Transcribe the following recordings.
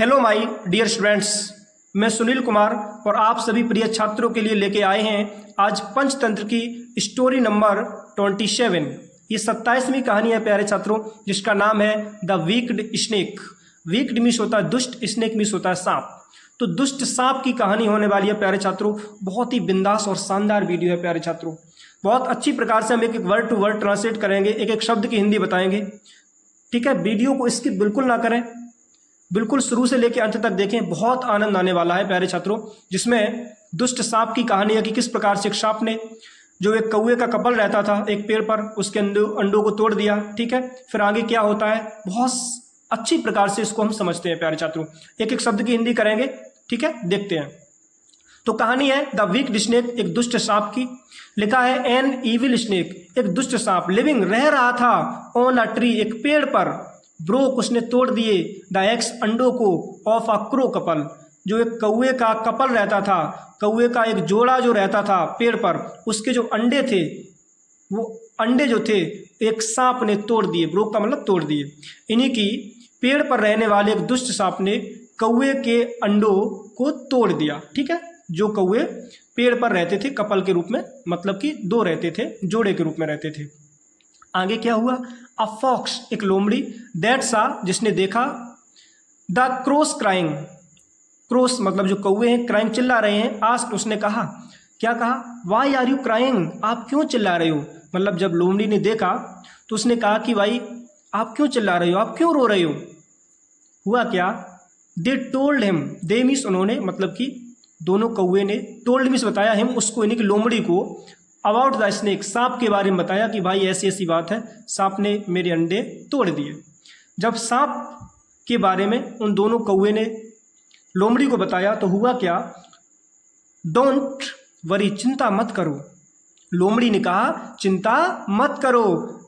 Hello my dear students, मैं सुनील कुमार और आप सभी प्रिय छात्रों के लिए लेके आए हैं आज पंचतंत्र की स्टोरी नंबर 27। ये 27वीं कहानी है प्यारे छात्रों, जिसका नाम है द वीक्ड स्नेक। वीक्ड मीन्स होता है दुष्ट, स्नेक मीन्स होता है सांप। तो दुष्ट सांप की कहानी होने वाली है प्यारे छात्रों। बहुत ही बिंदास और शानदार वीडियो है प्यारे छात्रों। बहुत अच्छी प्रकार से हम एक एक वर्ड टू वर्ड ट्रांसलेट करेंगे, एक एक शब्द की हिंदी बताएंगे। ठीक है, वीडियो को स्किप बिल्कुल ना करें, बिल्कुल शुरू से लेकर अंत तक देखें। बहुत आनंद आने वाला है प्यारे छात्रों, जिसमें दुष्ट सांप की कहानी है कि किस प्रकार से एक सांप ने, जो एक कौवे का कपल रहता था एक पेड़ पर, उसके अंडों को तोड़ दिया। ठीक है, फिर आगे क्या होता है, बहुत अच्छी प्रकार से इसको हम समझते हैं प्यारे छात्रों। एक एक शब्द की हिंदी करेंगे, ठीक है, देखते हैं। तो कहानी है द वीक्ड स्नेक, एक दुष्ट सांप की। लिखा है एन इविल स्नेक, एक दुष्ट सांप लिविंग रह रहा था ऑन अ ट्री, एक पेड़ पर। ब्रोक उसने तोड़ दिए द एग्स अंडों को ऑफ अ क्रो कपल, जो एक कौवे का कपल रहता था, कौवे का एक जोड़ा जो रहता था पेड़ पर, उसके जो अंडे थे, वो अंडे जो थे एक सांप ने तोड़ दिए। ब्रोक का मतलब तोड़ दिए। इन्हीं की पेड़ पर रहने वाले एक दुष्ट सांप ने कौवे के अंडों को तोड़ दिया। ठीक है, जो कौवे पेड़ पर रहते थे कपल के रूप में, मतलब कि दो रहते थे, जोड़े के रूप में रहते थे। आगे क्या हुआ, अ फॉक्स, एक लोमड़ी, दैट सा, जिसने देखा, द क्रोस क्राइंग, क्रोस मतलब जो कौवे हैं, क्राइंग चिल्ला रहे हैं। आस्क्ड, उसने कहा, क्या कहा, वाई आर यू क्राइंग, आप क्यों चिल्ला रहे हो। मतलब जब लोमड़ी ने देखा तो उसने कहा कि भाई आप क्यों चिल्ला रहे हो, आप क्यों रो रहे हो। हुआ क्या, they told him, they means उन्होंने, मतलब कि दोनों कौवे ने, टोल्ड मीन्स बताया, हिम उसको, यानी कि लोमड़ी को, अबाउट द स्नेक, सांप के बारे में बताया कि भाई ऐसी ऐसी बात है, सांप ने मेरे अंडे तोड़ दिए। जब सांप के बारे में उन दोनों कौवे ने लोमड़ी को बताया तो हुआ क्या, डोंट वरी, चिंता मत करो। लोमड़ी ने कहा चिंता मत करो,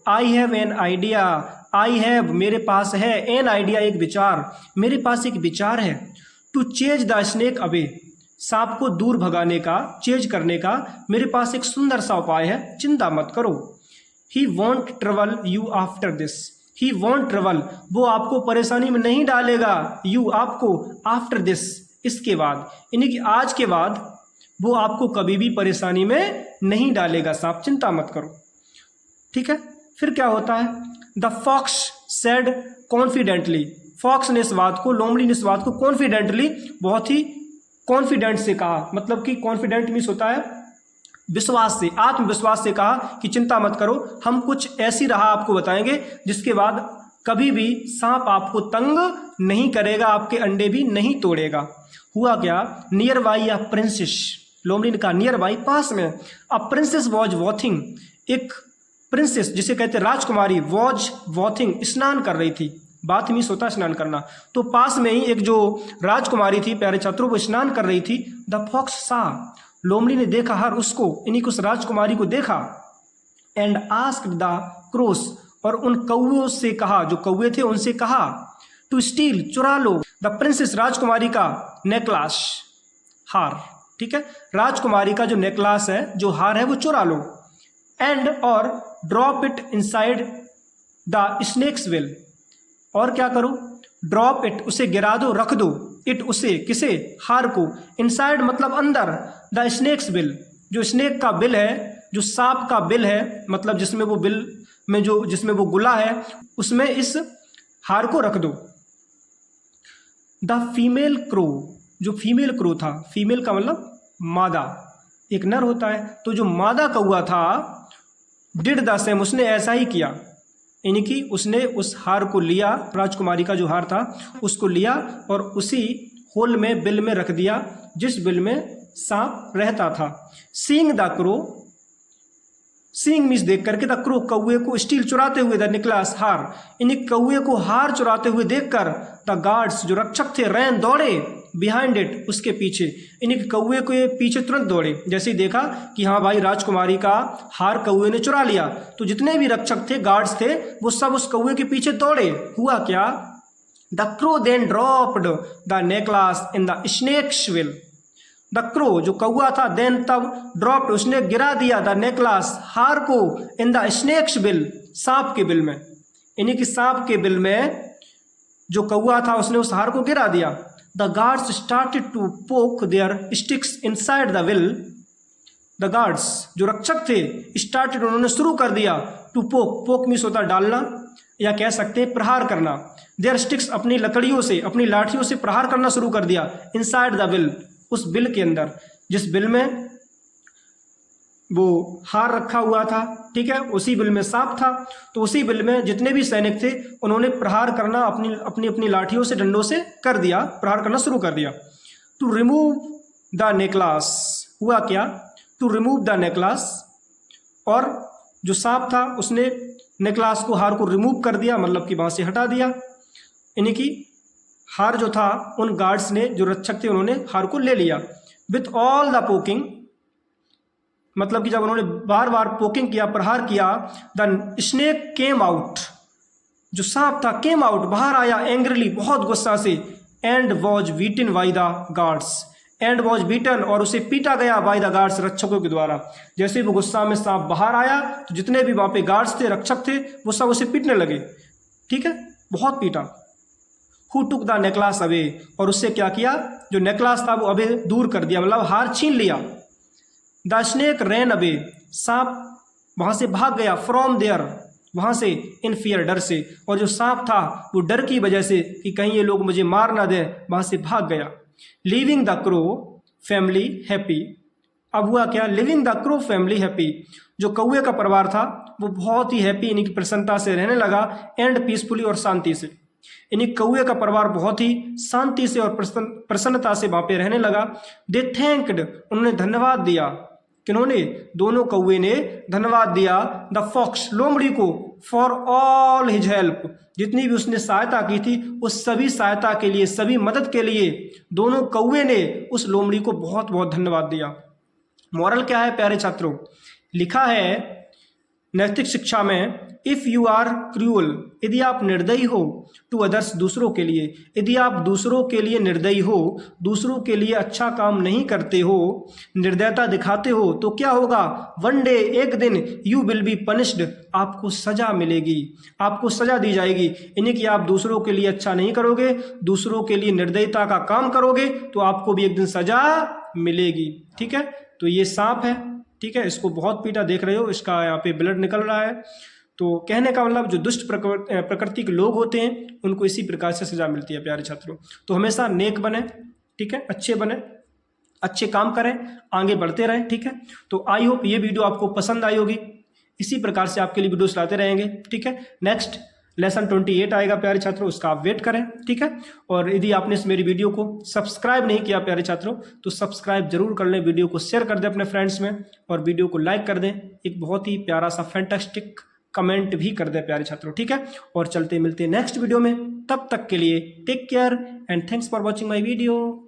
I have an idea, I have मेरे पास है, एन आइडिया एक विचार, मेरे पास एक विचार है, to chase the snake away, सांप को दूर भगाने का, चेज करने का मेरे पास एक सुंदर सा उपाय है, चिंता मत करो। He won't trouble you after this, he won't trouble, वो आपको परेशानी में नहीं डालेगा, यू आपको, आफ्टर दिस, इसके बाद, यानी कि आज के बाद वो आपको कभी भी परेशानी में नहीं डालेगा सांप, चिंता मत करो। ठीक है, फिर क्या होता है, the fox said confidently, fox ने इस बात को, लोमड़ी ने इस बात को कॉन्फिडेंटली, बहुत ही कॉन्फिडेंट से कहा, मतलब कि कॉन्फिडेंट मीन्स होता है विश्वास से, आत्मविश्वास से कहा कि चिंता मत करो, हम कुछ ऐसी राह आपको बताएंगे जिसके बाद कभी भी सांप आपको तंग नहीं करेगा, आपके अंडे भी नहीं तोड़ेगा। हुआ क्या, नियर बाई अ प्रिंसेस, लोमड़ी ने कहा नियर बाई, पास में, अ प्रिंसेस वॉज वॉथिंग, एक प्रिंसेस जिसे कहते राजकुमारी, वॉज वॉथिंग, स्नान कर रही थी। बात मीन्स होता है स्नान करना। तो पास में ही एक जो राजकुमारी थी प्यारे छात्रों, वो स्नान कर रही थी। द फॉक्स सा, लोमड़ी ने देखा हर उसको, इन्हीं उस राजकुमारी को देखा। एंड आस्क्ड द क्रोस, और उन कौवों से कहा, जो कौवे थे उनसे कहा, टू स्टील, चुरा लो, द प्रिंसेस, राजकुमारी का नेकलास, हार। ठीक है, राजकुमारी का जो नेकलास है, जो हार है, वो चुरा लो। एंड और drop it inside the snacks well, और क्या करो, ड्रॉप इट, उसे गिरा दो, रख दो, इट उसे, किसे, हार को, इनसाइड मतलब अंदर, द स्नेक्स बिल, जो स्नेक का बिल है, जो सांप का बिल है, मतलब जिसमें वो बिल में जो, जिसमें वो गुला है, उसमें इस हार को रख दो। द फीमेल क्रो, जो फीमेल क्रो था, फीमेल का मतलब मादा, एक नर होता है, तो जो मादा कौआ था, डिड द सेम, उसने ऐसा ही किया, यानी कि उसने उस हार को लिया, राजकुमारी का जो हार था उसको लिया और उसी होल में, बिल में रख दिया, जिस बिल में सांप रहता था। Seeing the crow, seeing means देख करके, द क्रो, कौवे को, स्टील, चुराते हुए, द निकलास, हार, यानी कौवे को हार चुराते हुए देखकर, द गार्ड्स, जो रक्षक थे, रैन, दौड़े, बिहाइंड इट, उसके पीछे, यानी कि कौवे के पीछे तुरंत दौड़े। जैसे ही देखा कि हाँ भाई राजकुमारी का हार कौवे ने चुरा लिया, तो जितने भी रक्षक थे, गार्ड्स थे, वो सब उस कौवे के पीछे दौड़े। हुआ क्या, the crow then dropped the necklace in the snacks well, the crow, जो कौआ था, देन तब, ड्रॉप्ड, उसने गिरा दिया, द नेकलास, हार को, इन द स्नेक्स बिल, सांप के बिल में, यानी कि सांप के बिल में जो कौआ था उसने उस हार को गिरा दिया। The guards started to poke their sticks inside the well. The guards जो रक्षक थे स्टार्टेड उन्होंने शुरू कर दिया टू पोक, पोक मीन्स होता डालना या कह सकते हैं प्रहार करना। देयर स्टिक्स अपनी लकड़ियों से, अपनी लाठियों से प्रहार करना शुरू कर दिया। इनसाइड द विल, उस बिल के अंदर, जिस बिल में वो हार रखा हुआ था, ठीक है, उसी बिल में सांप था। तो उसी बिल में जितने भी सैनिक थे उन्होंने प्रहार करना अपनी अपनी अपनी लाठियों से, डंडों से कर दिया, प्रहार करना शुरू कर दिया। टू रिमूव द नेकलास, हुआ क्या, टू रिमूव द नेकलास, और जो सांप था उसने नेकलास को, हार को रिमूव कर दिया, मतलब कि वहाँ से हटा दिया। यानी कि हार जो था उन गार्ड्स ने, जो रक्षक थे, उन्होंने हार को ले लिया। विथ ऑल द पोकिंग, मतलब कि जब उन्होंने बार बार पोकिंग किया, प्रहार किया, द स्नेक केम आउट, जो सांप था केम आउट, बाहर आया, एंग्रीली, बहुत गुस्सा से, and was beaten by the guards, and was beaten, और उसे पीटा गया बाय द गार्ड्स, रक्षकों के द्वारा। जैसे वो गुस्सा में सांप बाहर आया तो जितने भी वहाँ पे गार्ड्स थे, रक्षक थे, वो सब उसे पीटने लगे, ठीक है, बहुत पीटा। हु टुक द नेकलास अवे, और उससे क्या किया, जो नेकलास था वो अवे दूर कर दिया, मतलब हार छीन लिया। द स्नेक रैन अवे, सांप वहाँ से भाग गया, फ्रॉम देयर, वहाँ से, इन फियर, डर से, और जो सांप था वो डर की वजह से कि कहीं ये लोग मुझे मार ना दें, वहाँ से भाग गया। Living the crow family happy, अब हुआ क्या, living the crow family happy, जो कौवे का परिवार था वो बहुत ही हैप्पी, यानी कि प्रसन्नता से रहने लगा, एंड पीसफुली, और शांति से, यानी कौवे का परिवार बहुत ही शांति से और प्रसन्नता से वहाँ पे रहने लगा। दे थैंक्ड, उन्होंने धन्यवाद दिया, किन्होंने, दोनों कौवे ने धन्यवाद दिया, द फॉक्स, लोमड़ी को, फॉर ऑल हिज हेल्प, जितनी भी उसने सहायता की थी उस सभी सहायता के लिए, सभी मदद के लिए दोनों कौवे ने उस लोमड़ी को बहुत बहुत धन्यवाद दिया। मॉरल क्या है प्यारे छात्रों, लिखा है नैतिक शिक्षा में, इफ़ यू आर क्रूअल, यदि आप निर्दयी हो, टू अदर्स, दूसरों के लिए, यदि आप दूसरों के लिए निर्दयी हो, दूसरों के लिए अच्छा काम नहीं करते हो, निर्दयता दिखाते हो, तो क्या होगा, वन डे, एक दिन, यू विल बी पनिश्ड, आपको सजा मिलेगी, आपको सजा दी जाएगी। यानी कि आप दूसरों के लिए अच्छा नहीं करोगे, दूसरों के लिए निर्दयता का काम करोगे, तो आपको भी एक दिन सजा मिलेगी, ठीक है। तो ये सांप है, ठीक है, इसको बहुत पीटा, देख रहे हो, इसका यहाँ पे ब्लड निकल रहा है। तो कहने का मतलब जो दुष्ट प्रकृति के लोग होते हैं उनको इसी प्रकार से सजा मिलती है प्यारे छात्रों। तो हमेशा नेक बने, ठीक है, अच्छे बने, अच्छे काम करें, आगे बढ़ते रहें, ठीक है। तो आई होप ये वीडियो आपको पसंद आई होगी, इसी प्रकार से आपके लिए वीडियोस लाते रहेंगे, ठीक है। नेक्स्ट लेसन 28 आएगा प्यारे छात्रों, उसका आप वेट करें, ठीक है। और यदि आपने इस मेरी वीडियो को सब्सक्राइब नहीं किया प्यारे छात्रों, तो सब्सक्राइब जरूर कर लें, वीडियो को शेयर कर दें अपने फ्रेंड्स में, और वीडियो को लाइक कर दें, एक बहुत ही प्यारा सा फैंटास्टिक कमेंट भी कर दें प्यारे छात्रों, ठीक है। और चलते मिलते नेक्स्ट वीडियो में, तब तक के लिए take care and thanks for watching my video.